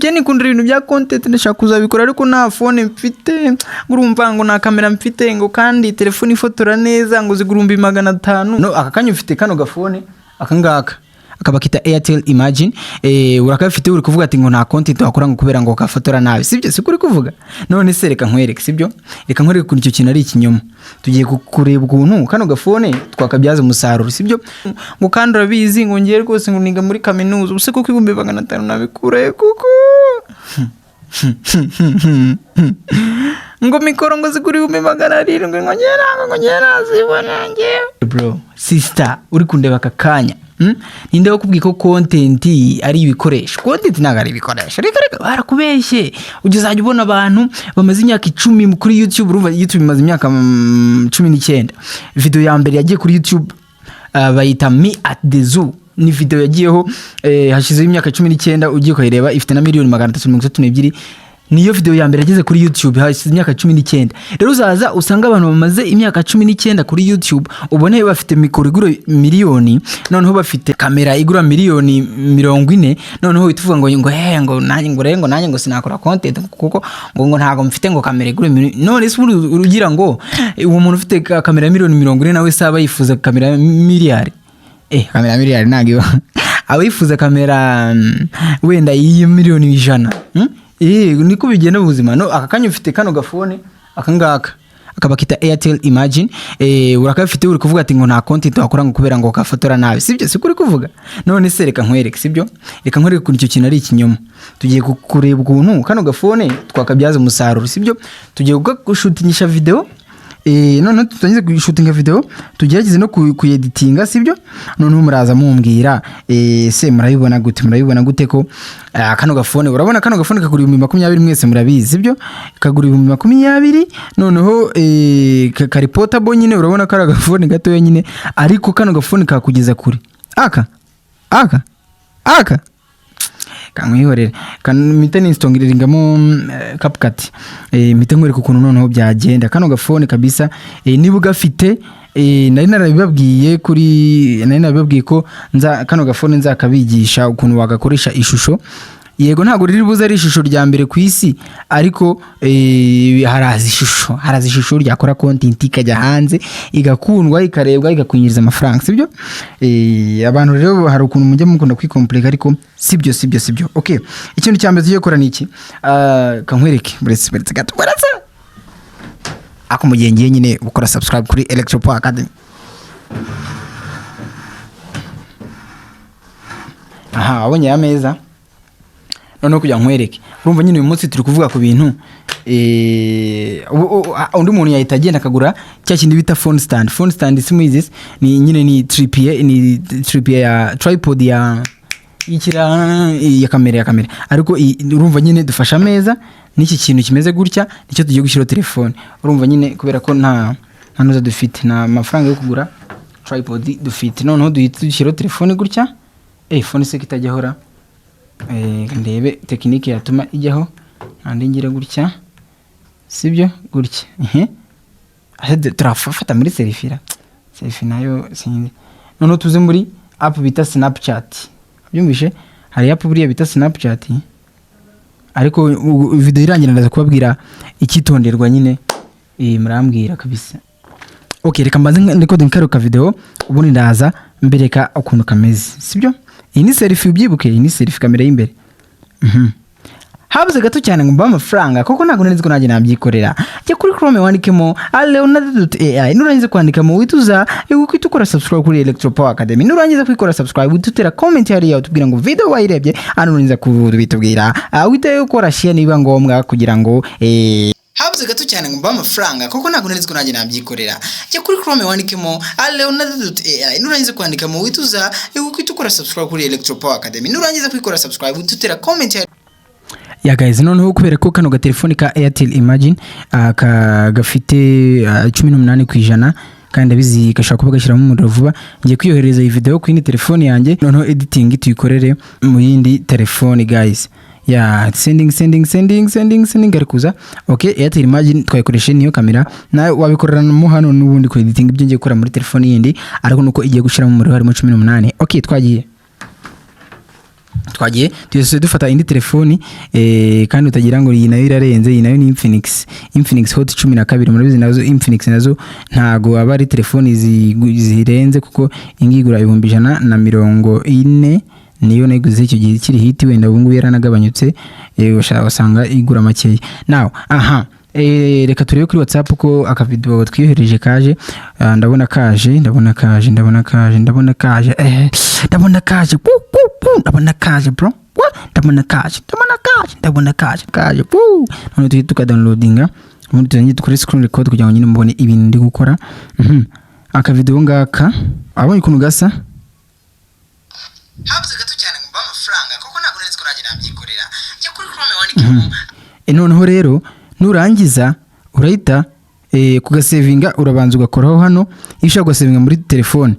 je nikundira ibintu bya content ndashaka kuzabikora ariko nta phone mfite urumva ngo na kamera mfite ngo kandi telefone ifotora neza ngo zigurumbi 500 no akakanya ufite kano gafone akangaka akabakita Airtel Imagine urakafite uri kuvuga ati ngo nta content wakora ngo kubera ngo kafotora nabi sibyo sikuri kuvuga none se reka nkwereke sibyo reka nkwereke kuri icyo kintu ari ikinyoma tugiye kureba ukuntu kano gafone twakabyaza umusaruro sibyo ngo kandi urabizi ngo ngiye rwose ngo niga muri kaminuza ubuse kuko 500 nabikure kuko ngo mikoro ngo ziguri 700 ngo nyera zibona ngiye bro sister uri kundeba kakanya ninde wakubwiye ko content ari ibikoresho content ntago ari ibikoresho reka barakubeshye ugizajya ubona abantu bamaze imyaka 10 kuri YouTube urumva YouTube imaze imyaka 19 video ya mbere yagiye kuri YouTube bayita Me at the Zoo ni video yagiyeho hashize imyaka 19 ugiye kwireba ifite na 332 niyo video ya mbere yageze kuri YouTube hashize imyaka 19 rero uzaza usanga abantu bamaze imyaka 19 kuri YouTube ubone bafite mikoro igura miliyoni noneho bafite kamera igura miliyoni 40 noneho wituvuga ngo nanjye ngo sinakora content kuko ngo ntago mfite ngo kamera igura none se urugira ngo uwo muntu ufite kamera miliyoni 40 nawe saba yifuza kamera miliyari kamera miliyari nagiyo abifuza kamera wenda iyi miliyoni 100 niko bigenda mu buzima no akakanya ufite kano gafone akangaka akabakita Airtel Imagine urakafite uri kuvuga ati ngo nta content wakora ngo kubera ngo kafotora nabi sibyo sikuri kuvuga none se reka nkwereke sibyo reka nkwereke kuri icyo kintu ari ikinyoma tugiye kureba ukuntu kano gafone twakabyaza umusaruro sibyo tugiye gushutingisha video none tutangize gushutinga video tugerageze no kuyeditinga sibyo none muraza mumbwira se murabibona gute ko kano gafone urabona kano gafone kagura 20 mwese murabizi sibyo kagura 20 noneho kari portable nyine urabona kara gafone gato nyine ariko kano gafone kakugeza kuri aka kanwihorere mite nistongirengamo CapCut mite nkwereka ukuntu noneho byagenda kano gafone kabisa niba ugafite nari narabibabwiye ko kano gafone nzakabigisha ukuntu wagakoresha ishusho yego ntago riri buza ari ishusho rya mbere ku isi ariko harazi ishusho ryakora content ikajya hanze igakundwa ikarebwa igakunyiriza amafaranga sibyo abantu rero hari ukuntu mujye mukunda kwikompleka ariko sibyo okay ikintu cyambere tugiye gukora niki kankwereke buretse gato barasa ako mugengiye nyine gukora subscribe kuri Electropower Academy abonye ameza none kujya nkwereke urumva nyine uyu munsi turi kuvuga ku bintu undi muntu yahita agenda akagura cya kindi bita phone stand simuizi ni nyine ni tripod ya tripod ya kamera ariko urumva nyine dufasha ameza n'iki kintu kimeze gutya nicyo tugiye gushyira telefone urumva nyine kubera ko nta noza dufite na amafaranga yo kugura tripod dufite noneho dushyira telefone gutya phone se kitajyahora ndebe tekinike yatuma ijyaho kandi ngira gutya sibyo gutya turafata muri selfie nayo sinzi none tuze muri app bita Snapchat byumvishe hari app buriya bita Snapchat ariko video irangira ndaza kubabwira ikitonderwa nyine murambwira kabisa okay reka mbaze ndiko nkaruka video ubundi ndaza mbereka ukuntu kameze sibyo iyi ni selfie ubyibuke iyi ni selfie kamera y'imbere habuze gato cyane ngo mba amafaranga koko ntago nzi ko nanjye nabyikorera cyo kuri Chrome wandikemo leonardo.ai nurangiza kwandikamo wituza ukwita ukora subscribe kuri Electropower Academy nurangiza kwikora subscribe witutera comment hariya utubwira ngo video wayirebye nurangiza kubitubwira witaye ukora share niba ngombwa kugira ngo habuze gato cyane ngo mba amafaranga koko ntago nzi ko nanjye nabyikorera cyo kuri Chrome wandikemo leonardo.ai nurangiza kwandikamo wituza ukwita ukora subscribe kuri Electropower Academy nurangiza kwikora subscribe witutera comment ya guys noneho kubera ko kano gatelefoni ka Airtel Imagine gafite 18% kandi abizi gashaka kuba gashiramo umuriro vuba ngiye kwiyohereza iyi video ku yindi telefoni yanjye noneho editing tuyikorere mu yindi telefoni guys ya sending arikuza okay Airtel Imagine twayikoreshe niyo kamera nawe wabikorana mu hano n'ubundi ko editing ibyo ngiye gukora muri telefoni yindi ariko nuko igiye gushiramo umuriro harimo 18 okay twagiye twagiye tuyese dufata indi telefoni kandi utagira ngo iyi nayo irarenze. Iyi nayo ni Infinix Hot 12 murabizi nazo Infinix nazo ntago aba ari telefoni zirenze kuko ingigura 140 niyo nayiguze icyo gihe kiri hiti wenda ubu ngubu yaranagabanyutse wasanga igura makeya. Now reka turebe kuri WhatsApp ko akavideo twiyohereje kaje. Ndabona kaje bro. Ndabona kaje none tuyi tukadownloadinga ubundi tuzanye dukore screen record kugira ngo nyine mubone ibintu ndi gukora. Akavideo ngaka abonye ukuntu gasa habuze gato cyane ngo amafaranga kuko ntabwo nari ko nagira nabyikorera cyo kuri Chrome wandike. Noneho rero nurangiza urahita kugasevinga urabanza ugakoraho hano ishaka gusevinga muri telefone.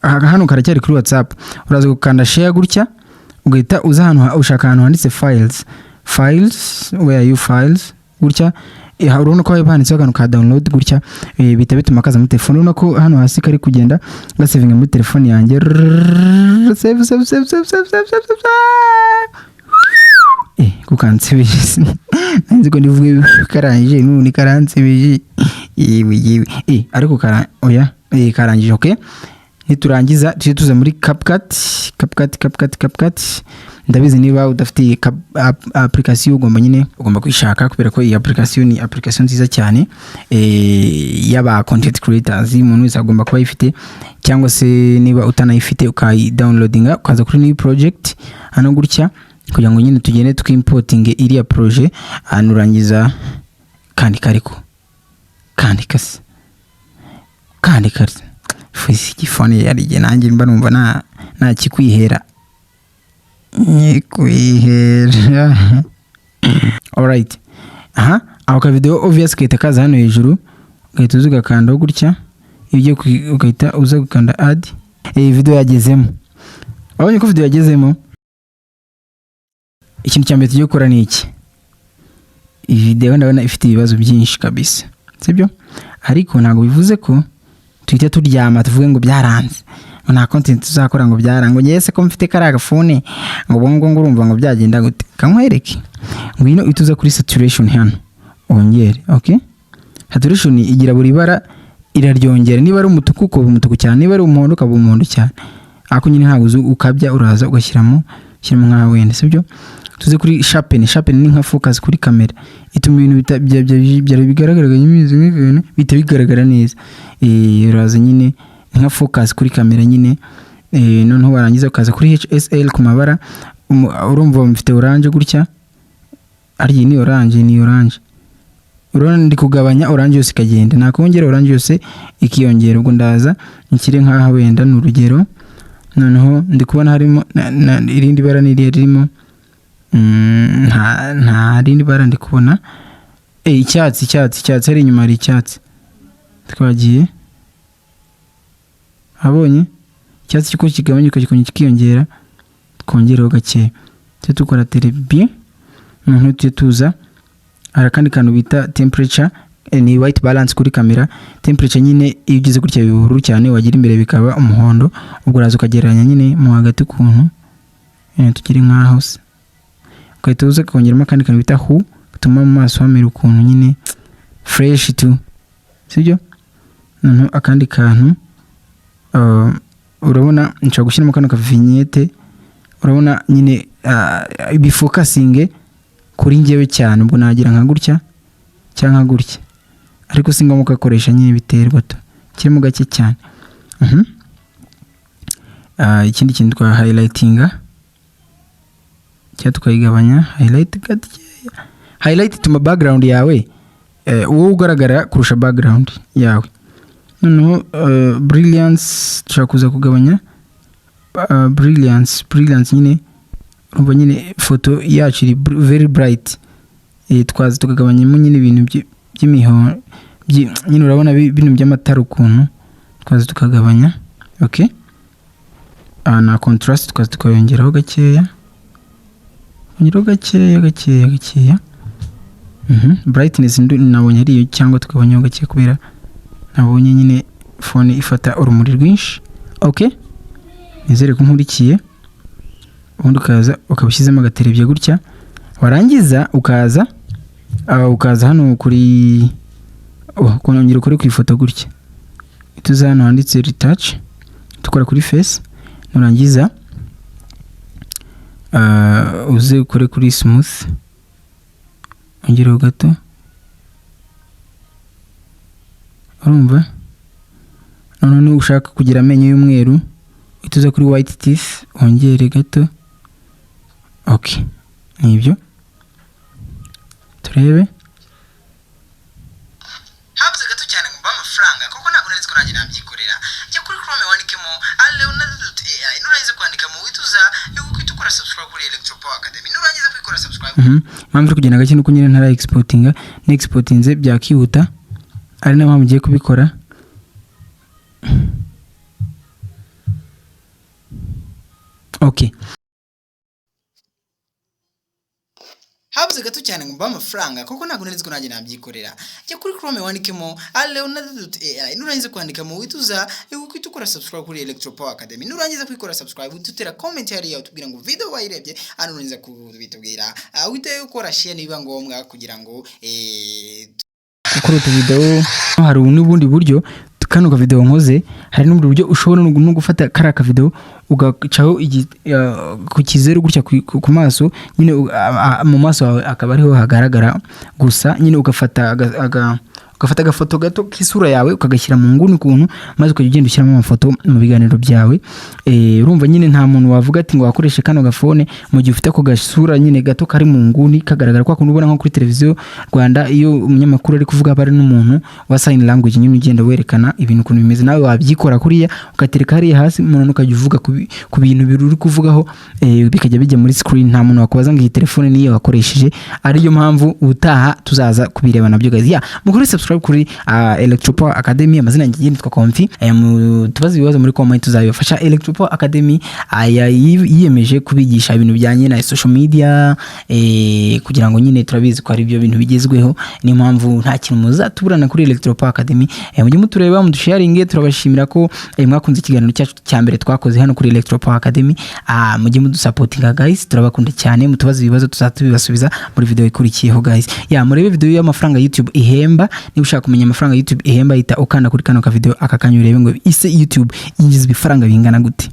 Hano karacyari kuri WhatsApp uraza gukanda share gutya ugahita uza hano ushaka hano handitse files where are you files gutya urabona ko handitse akantu ka download gutya bita bituma kaza muri telefone. Urabona ko hano hasi kari kugenda gasevinga muri telefone yanjye. Save kukansebeje nanze ko ndivuge karangije nuni karansebeje yewe ariko oya karangije. Okay, niturangiza tuje tuza muri CapCut. Ndabizi niba udafite application ugomba kwishaka kubera ko iyi application ni application nziza cyane yaba content creators. Umuntu wese agomba kuba ifite, cyangwa se niba utanayifite ukayi downloadinga ukaza kuri new project hano gutya kugira ngo nyine tugende twimporting iriya project. Anurangiza kandi kasi fisi phone yarije nanjye mba numva nta kikwihera alright. Aho ka video obvious kaita kaza hano hejuru ugahita uzuga kanda gutya ibyo ugahita uza gukanda add. Video yagezemo, abonye ko video yagezemo. Ikintu cyambere tugiye gukora ni iki. Iyi video ndabona ifite ibibazo byinshi kabisa, sibyo? Ariko ntago bivuze ko tuhita turyama tuvuge ngo byaranze nta content tuzakora ngo byarango nyese ko mfite karaga phone ngo bongo urumva ngo byagenda gute. Kankwereke ngwino ituza kuri saturation hano ongere. Okay, saturation igira buri bara iraryongera. Niba ari umutuku ko umutuku cyane, niba ari umuhondo ka umuhondo cyane. Ako nyine ntago ukabya uraza ugashyiramo nka wenda, sibyo? Tuze kuri sharpen ni nka focus kuri kamera ituma ibintu bigaragara nyimizi nk'ibintu bita bigaragara neza. Uraza nyine nka focus kuri kamera nyine. Noneho warangiza ukaza kuri HSL ku mabara. Urumva mfite orange gutya, ari ni orange urabona ndi kugabanya orange yose ikagenda, nakongera orange yose ikiyongera. Ubwo ndaza nkire nkaho wenda n'urugero. Noneho ndi kubona harimo irindi bara ririmo nta rindi bara ndi kubona. Icyatsi ari inyuma ari icyatsi. Twagiye abonye icyatsi kiko kigabanyuka kikiyongera twongereho gake. Tukora bien. Noneho tuza arakandi kantu bita temperature ni white balance kuri kamera. Temperature nyine iyo ugize gutya bibururu cyane wagira imbere bikaba umuhondo. Ubwo uraza ukagereranya nyine mu hagati kuntu tugire nkaho se ukahita uza kongeramo kandi kantu bita hu gutuma mu maso hamera ukuntu nyine fresh tu, sibyo? Noneho akandi kantu urabona nshaka gushyiramo kano ka vignette. Urabona nyine bifocusing kuri njyewe cyane. Ubwo nagira nka gutya cyangwa gutya, ariko singa mukakoresha nyine biterwa to kirimo gake cyane. Ikindi kintu twa highlightinga tukayigabanya. Highlight ituma background yawe wowe ugaragara kurusha background yawe. Noneho brilliance dushaka kuza kugabanya brilliance nyine. Urumva nyine foto yacu iri very bright. Twaza tukagabanyamo nyine ibintu by'imihondo nyine. Urabona bino by'amatara ukuntu twaza tukagabanya. Okay, na contrast twaza tukayongeraho gakeya. Brightness nabonye ariyo cyangwa tukabanyaho gake kubera nabonye nyine phone ifata urumuri rwinshi. Okay, nizere ko nkurikiye. ubundi ukaza ukabishyizemo agaterebye gutya, warangiza ukaza hano kuri kunongera ukore ku ifoto gutya, tuza hano handitse retouch, tukora kuri face, nurangiza uze ukore kuri smooth, ongereho gato, urumva. None ushaka kugira amenyo y'umweru, ituza kuri white teeth, ongere gato. Okay, nibyo turebe. habuze gato cyane ngo mba amafaranga kuko ntabwo nari ko nanjye nabyikorera. Jya kuri Chrome wandikemo Leonardo.ai, nurangiza kwandika mu wituza yuko ukora subscribe kuri Electropower Academy, nurangiza kwikora subscribe. Mpamvu kugenda gake nuko nyine ntara exportinga, n'exportinze byakihuta, ari nayo mpamvu ngiye kubikora. Okay, habuze gato cyane ngo mba amafaranga kuko ntabwo nari ko nanjye nabyikorera. Jya kuri Chrome wandikemo Leonardo.ai, nurangiza kwandika mu wituza yuko ukora subscribe kuri Electropower Academy, nurangiza kwikora subscribe, tutera comment hariya utubwira ngo video wayirebye, hano nurangiza kubitubwira wite ukora share niba ngombwa kugira ngo ukora video. Hari n'ubundi buryo kano ka video nkoze, hari n'ubundi buryo ushobora no gufata karaka video ugacaho ku kizeru gutya ku maso, nyine mu maso yawe akaba ariho hagaragara gusa, nyine ugafata agafoto gato k'isura yawe ukagashyira mu nguni kuntu, maze ukajya ugenda ushyiramo amafoto mu biganiro byawe. Urumva nyine nta muntu wavuga ati ngo wakoreshe kano gafone mu gihe ufite ako gasura nyine gato kari mu nguni kagaragara, kwa kuntu ubona nko kuri televiziyo Rwanda iyo umunyamakuru ari kuvuga bari n'umuntu wa sign language, nyine ugenda werekana ibintu kuntu bimeze, nawe wabyikora kuriya ugatereka hariya hasi, umuntu ukajya uvuga ku bintu biri kuvugaho, bikajya bijya muri screen, nta muntu wakubaza ngo iyi telefone niyo wakoresheje. Ariyo mpamvu utaha tuzaza kubireba nabyo guys. Mukore subscribe kuri Electropower Academy, amazina yanjye nitwa Komfi. Tubaze ibibazo muri comment tuzabifasha. Electropower Academy yiyemeje kubigisha ibintu bijyanye na social media, kugira ngo nyine turabizi ko ari byo bintu bigezweho, ni mpamvu nta kintu muzatuburana kuri Electropower Academy. Mujye mutureba mudusharinge, turabashimira ko mwakunze ikiganiro cyacu cya mbere twakoze hano kuri Electropower Academy. Mujye mudusupportinga guys, turabakunda cyane. Mutubaze ibibazo tuzatubibasubiza muri video ikurikiyeho guys. Murebe video y'amafaranga YouTube ihemba. Niba ushaka kumenya amafaranga YouTube ihemba, ita ukanda kuri kano ka video akakanya urebe ngo ise YouTube yinjiza ibifaranga bingana gute.